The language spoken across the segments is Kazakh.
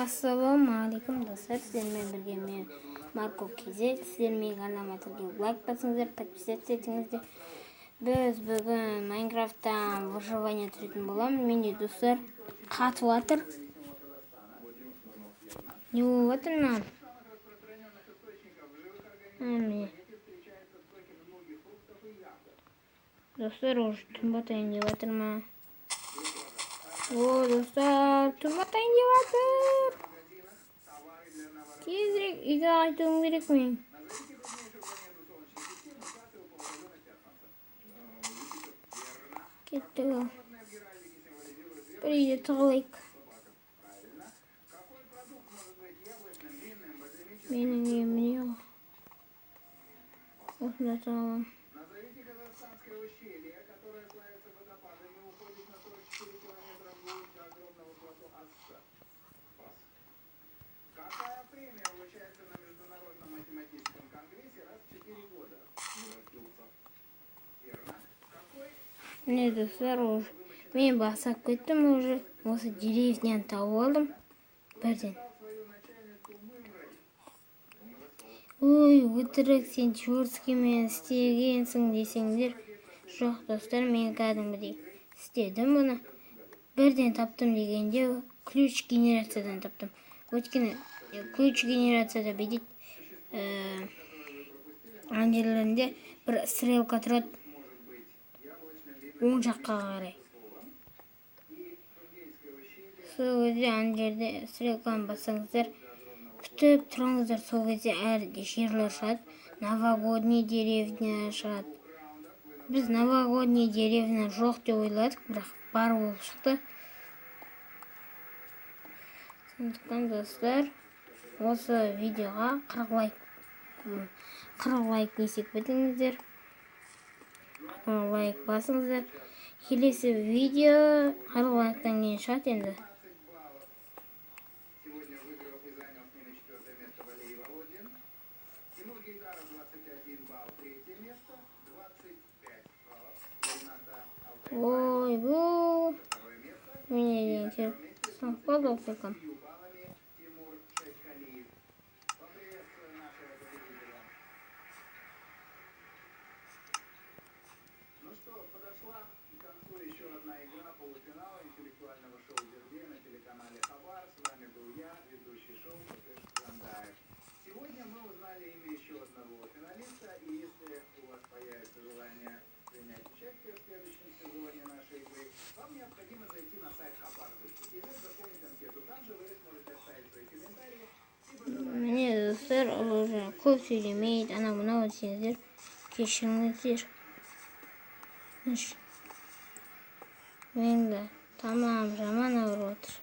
Ассалаумағалейкум достар, сіздермен бірге мен Марко Кезек. Сіздер менің арнама тіркеліп лайк басыңыздар, подписаться етіңіздер. Біз бүгін Майнкрафттан выживание түсіретін боламыз. Менде достар қатып жатыр. Не болып жатыр мынау? Міне. Достар, уже түн батайын деп жатыр ма? О, достар, түн батайын деп жатыр. Тезірек үйге қайтуым керек мен. Кеттік ол. Бір үйде тығылайық. Менің үйім міне. Осында тығылам. Міне достар, мен басып кеттім уже. Осы деревняны тауып алдым. Бірден. Ой, өтірік, сен чурскімен істегенсің десеңдер. Жоқ достар, мен кәдімгідей істедім бұны. Бірден таптым дегенде ключ генерациядан таптым. Өйткені ключ генерацияда бедет аңгерлерінде бір стрелка тұрады. Оң жаққа қарай. Сол кезде ана жерде стрелканы бассаңыздар, күтіп тұрыңыздар. Сол кезде әрде жерлер шығады. Новогодний деревня шығады. Біз новогодний деревня жоқ деп ойладық, бірақ бар болып шықты. Сондықтан достар, осы видеоға 40 лайк десек бітіңіздер. Лайк басыңыздар. Келесі видео 40 лайктан кейін шығады енді. Ой, бұл менен келіп саңқал оқиқам. Подошла к концу еще одна игра полуфинала интеллектуального шоу «Дерби» на телеканале «Хабар». С вами был я, ведущий шоу Петр Зандаев. Сегодня мы узнали имя еще одного финалиста, и если у вас появится желание принять участие в следующем сезоне нашей игры, вам необходимо зайти на сайт Хабар.tv, заполнить анкету. Там же вы сможете оставить свои комментарии. Міне достар, уже көп сөйлемейді, анау-мынау десеңіздер, кешіріңіздер. Енді тамам жаман ауырып отыр.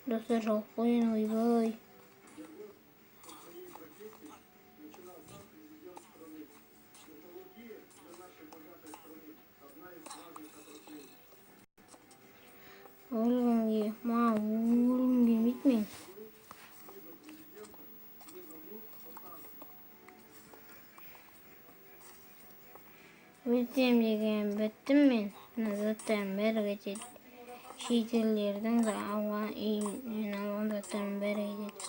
Достар, жауып қойын, ойбай. Өлгенге, өлгім келмейді мен. Өлсем деген біттім мен. Заттарым бәрі кетеді. Шетелдердің үйінен алған заттарым бәрі кетеді.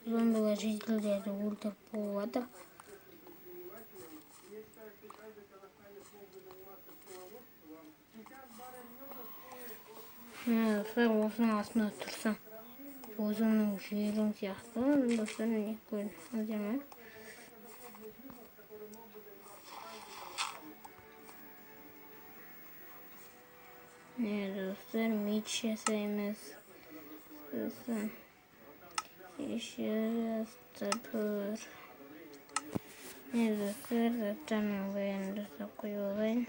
Зомбилар шетелдерді өлтіріп болып жатыр. Достар, осының астында тұрсаң, өзіңнің жерің сияқты. Достар, не көрдіңіздер ме? Достар, меч жасаймыз. Сосын еще раз топор. Достар, заттарының бәрін жасап қойып алайын.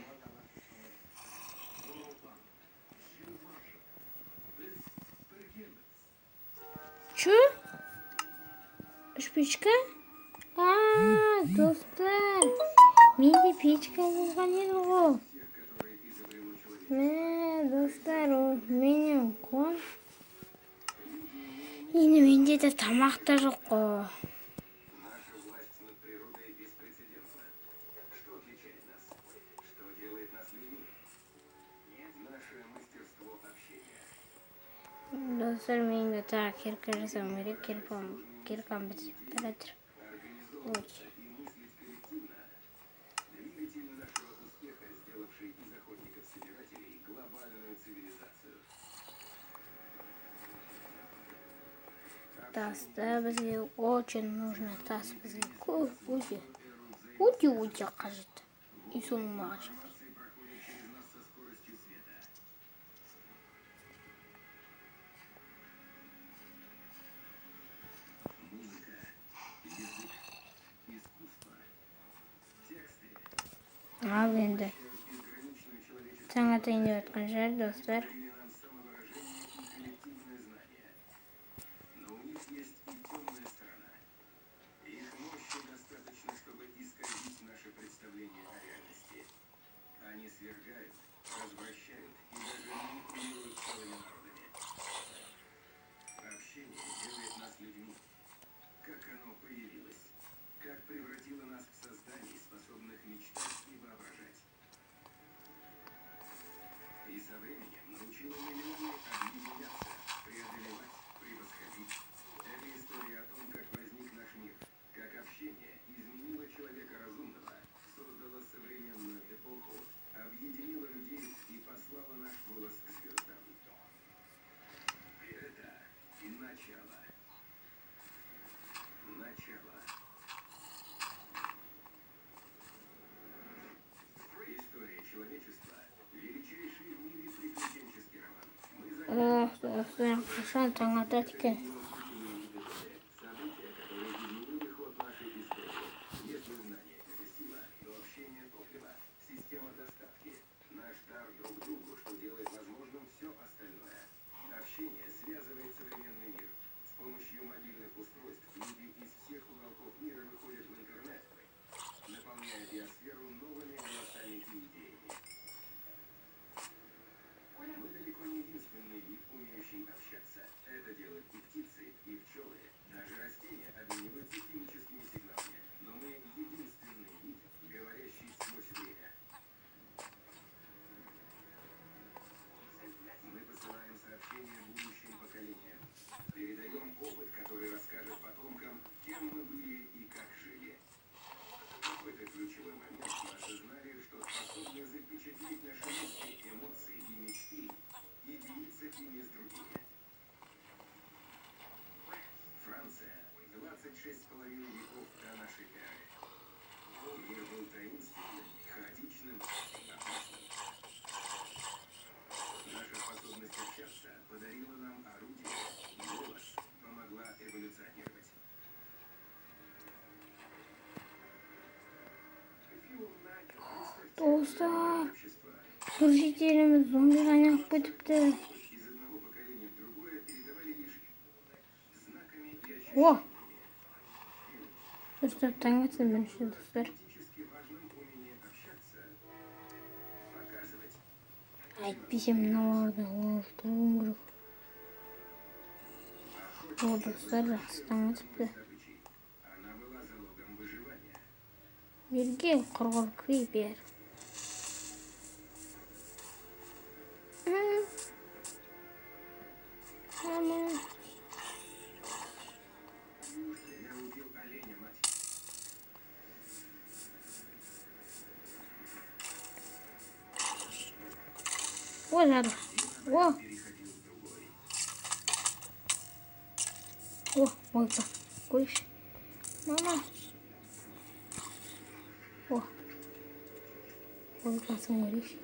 Чё? Үш печка? Достар, менде печка болған еді ғой. Достар, менің қон. Енді менде де тамақ та жоқ қой. достар, мен де тағы кирка жасауым керек. Киркам бітіп бара жатыр. Ой. Двигатель нашего успеха, сделавший из охотников-собирателей глобальную цивилизацию. Таста бізге очень нужно. Тас бізге көп өте қажет. И соның маған жетпейді. Проходит через нас со скоростью света. Музыка, язык, искусство, тексты Ал енді безграничную человеческую таң атайын деп жатқан шығар, достар. нам самовыражение и коллективное знание. Но у них есть и темная сторона. Их мощи достаточно, чтобы исказить наше представление о реальности. Они свергают, развращают и даже манипулируют целыми народами. Общение делает нас людьми. Как оно появилось? Как превратило нас в созданий, способных мечтать и воображать? И со временем научило миллионы объединяться, преодолевать, превосходить. Это история о том, как возник наш мир, как общение изменило человека разумного, создало современную эпоху, объединило людей и послало наш голос к звездам. Это и начало. Начало. История человечества – величайший в мире приключенческий роман. Мы Достар, қашан таң атады екен. события, которые изменили ход нашей истории. Если знание – это сила, то общение – топливо, система достатки. Наш дар друг другу, что делает возможным все остальное. Общение связывает современный мир. С помощью мобильных устройств люди из всех уголков мира выходят в интернет, наполняя биосферу новыми голосами и идеями. Мы далеко не единственный вид, умеющий общаться. Это делают и птицы, и пчелы. Даже растения обмениваются химическими сигналами. Но мы единственный вид, говорящий сквозь время. Мы посылаем сообщения будущим поколениям. Передаем опыт, который расскажет потомкам, кем мы были и как жили. В какой-то ключевой момент мы осознали, что способны запечатлеть наши мысли, эмоции и мечты и делиться ими с другими. Франция. 26,5 веков до нашей эры. Мир был таинственным, хаотичным, опасным. Наша способность общаться подарила нам орудие, голос, помогла эволюционировать. Достар, Общество көрсетеліміз зомби қайнап кетіпті. из одного поколения в другое передавали лишь знаками и О, ощущениями. достар, таң атсын бірінші, достар. Критически важным умение общаться, показывать, Әйтпесе мыналарды олтыруым керек. О, достар, жақсы таң атыпты. добычей. Она была залогом выживания. Берге құрғыр крипер. Мама. Я убил оленя, мать. О, жар. О, Переходил в другой. ойка. Көрші. Мама. О. Ойкасын көрші.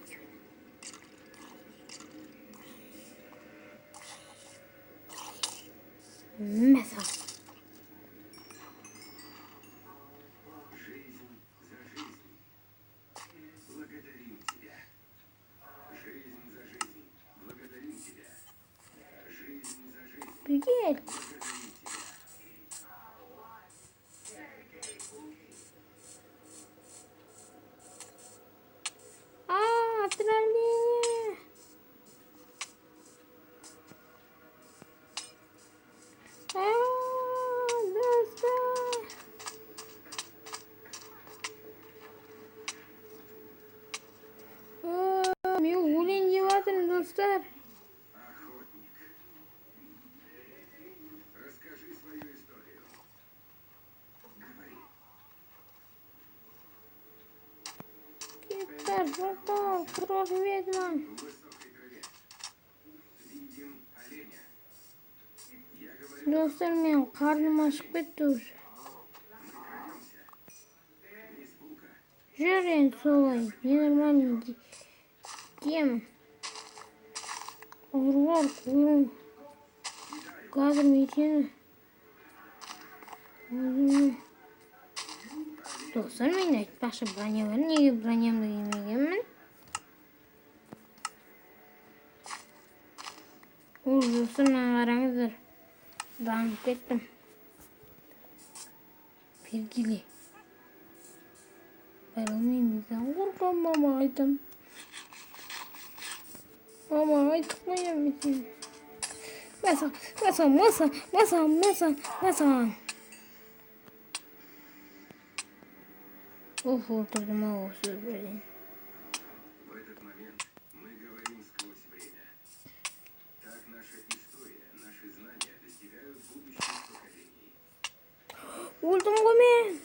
Мясо. Жизнь за жизнь. Благодарим тебя. Жизнь за жизнь. Благодарим тебя. Жизнь за жизнь. Прикель. Благодарим тебя. Отравление. Жолдас, сразу ведьма. Достар, мен қарным ашып кетті уже. Жүр енді солай, ненормальный демон. Ұрғар, қойын. Қазір мен сені өзіме. Достар, мен айтпақшы броня бар. Неге бронямды кимегенмін? Ол достар, маған қараңыздар. Дамып кеттім. Бергиле. Байламаймыздан қорқам, мама айтам. Мама айтып қоям мен сені. Басам. Оф, отырдым ау осы бірден. В этот момент мы говорим сквозь время. Так наша история, наши знания достигают будущих поколений. Өлдім ғой мен.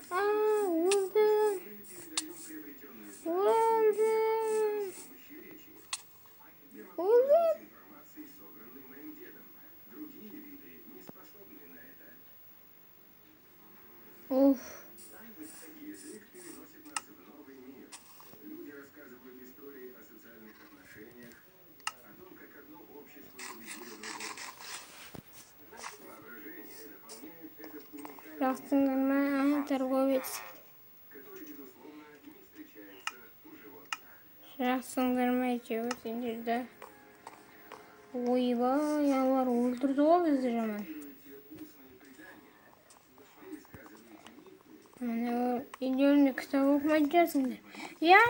Өлдім. Мы передаем приобретенные знания с помощью речи. Я могу делиться информацией, собранной моим дедом. Другие виды не способны на это. Оф. Язык переносит нас в новый мир. Люди рассказывают истории о социальных отношениях, о том, как одно общество победило другое. Воображение наполняет этот уникальный Жақсыңдар ма, торговец. который, безусловно, не встречается у животных. Жақсыңдар ма, әйтеуір сендерді. Ойбай, алар өлтірді ғой бізді жаман. Міне үйлерінде кітап оқымайды жасыңдар. Я,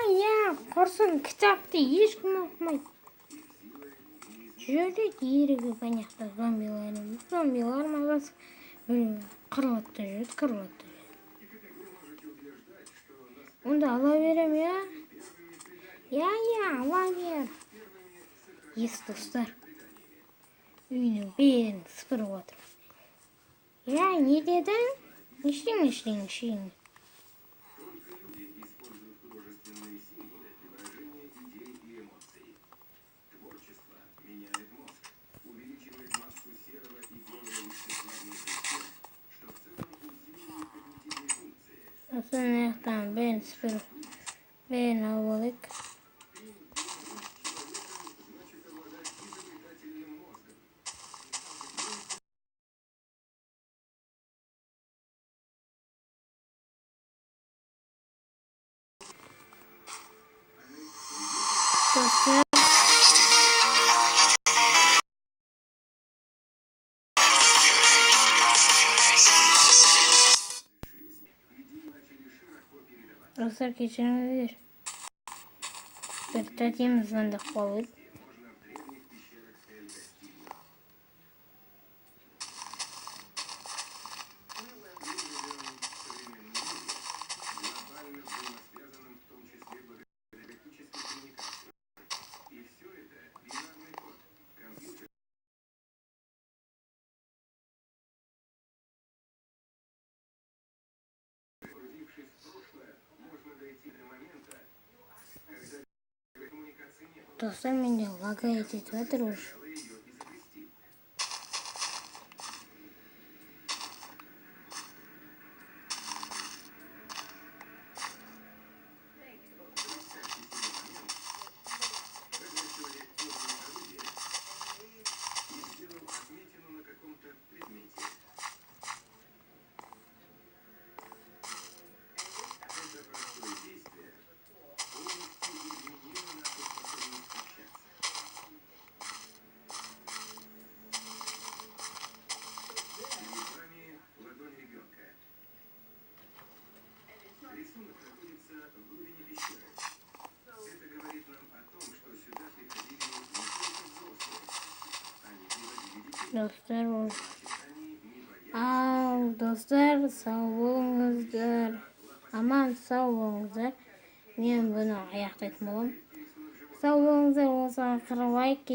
құрсын кітапты ешкім оқымайды. Жүрді ерігі баняқта зомбилар мағасы қырылатта жүрді. Онда ала берем, я? Я, ала бер. Ес достар. Үйінің бәрін сыпырып отыр. Я, не дедің? Ештеңе. Только люди используют художественные символы для выражения идей и эмоций. Творчество меняет мозг, увеличивает массу серого и белого вещества внутри тел, что в целом усиливает когнитивные функции. Осыны аяқтан бәрін сыпырып, бәрін алып алайық. Значит, обладать изобретательным мозгом. Достар. Достар, кешіріңіздер. Бір тәтеміз звондап қалып. Можно в древних пещерах Эль-Кастильо. Мы живем в современном мире, глобально взаимосвязанном, в том числе благодаря галактической коммуникации. И все это бинарный код. Компьютер, погрузившись в прошлое, можно дойти до момента, когда коммуникации не было. Достар, менде лагает етіп жатыр уже. Сначала ее изобрести. Когда человек поднял орудие и сделал отметину на каком-то предмете. Это простое действие полностью изменило нашу способность общаться. Перед вами ладонь ребенка. Рисунок находится в глубине пещеры. Это говорит нам о том, что сюда приходили не только взрослые. Они приводили детей. Достар, уже. Значит, они не боялись. Ал, достар, сау болыңыздар. Аман, сау болыңыздар. Мен бұны аяқтайтын боламын. Сау болыңыздар, осы ақыры лайк